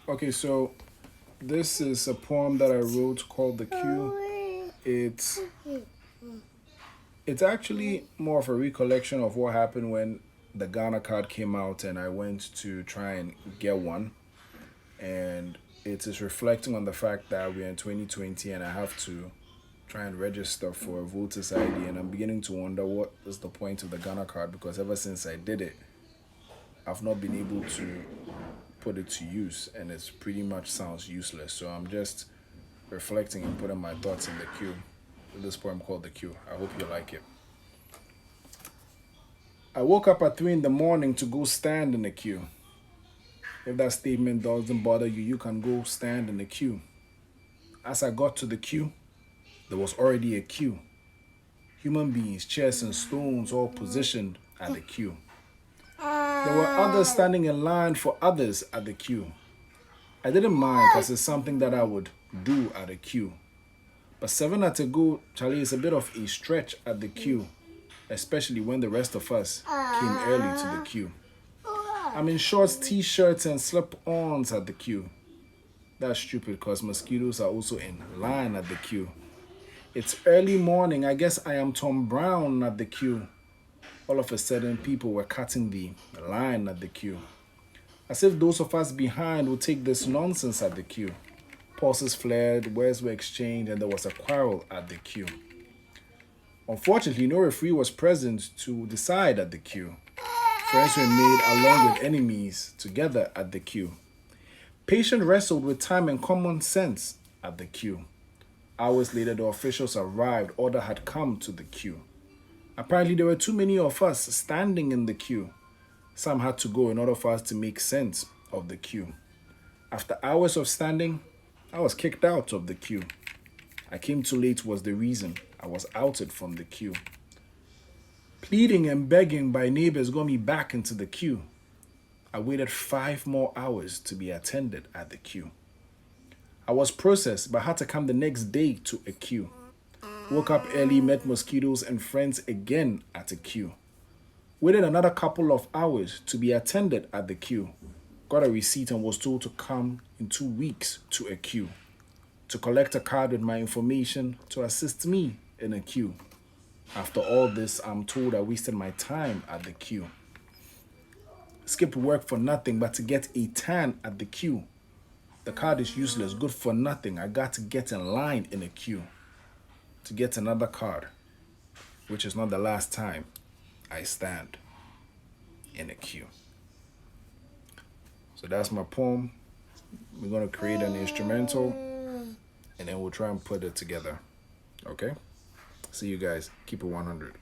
Okay, so this is a poem that I wrote called The Queue. It's it's actually more of a recollection of what happened when the Ghana card came out and I went to try and get one. And it is reflecting on the fact that we're in 2020 and I have to try and register for a voter's ID. And I'm beginning to wonder what is the point of the Ghana card, because ever since I did it, I've not been able to put it to use and it's pretty much sounds useless. So I'm just reflecting and putting my thoughts in the queue. This poem called The Queue. I hope you like it. I woke up at 3 in the morning to go stand in the queue. If that statement doesn't bother you, you can go stand in the queue. As I got to the queue, there was already a queue. Human beings, chairs, and stones all positioned at the queue. There were others standing in line for others at the queue. I didn't mind because it's something that I would do at a queue. But 7 at a go, Charlie, is a bit of a stretch at the queue, especially when the rest of us came early to the queue. I'm in shorts, t-shirts, and slip-ons at the queue. That's stupid because mosquitoes are also in line at the queue. It's early morning. I guess I am Tom Brown at the queue. All of a sudden, people were cutting the line at the queue. As if those of us behind would take this nonsense at the queue. Pulses flared, words were exchanged, and there was a quarrel at the queue. Unfortunately, no referee was present to decide at the queue. Friends were made along with enemies together at the queue. Patient wrestled with time and common sense at the queue. Hours later, the officials arrived. Order had come to the queue. Apparently, there were too many of us standing in the queue. Some had to go in order for us to make sense of the queue. After hours of standing, I was kicked out of the queue. I came too late was the reason I was outed from the queue. Pleading and begging by neighbors got me back into the queue. I waited 5 more hours to be attended at the queue. I was processed but had to come the next day to a queue. Woke up early, met mosquitoes and friends again at a queue. Waited another couple of hours to be attended at the queue. Got a receipt and was told to come in 2 weeks to a queue. To collect a card with my information to assist me in a queue. After all this, I'm told I wasted my time at the queue. Skipped work for nothing but to get a tan at the queue. The card is useless, good for nothing. I got to get in line in a queue to get another card, which is not the last time I stand in a queue. So that's my poem. We're going to create an instrumental and then we'll try and put it together. Okay? See you guys. Keep it 100.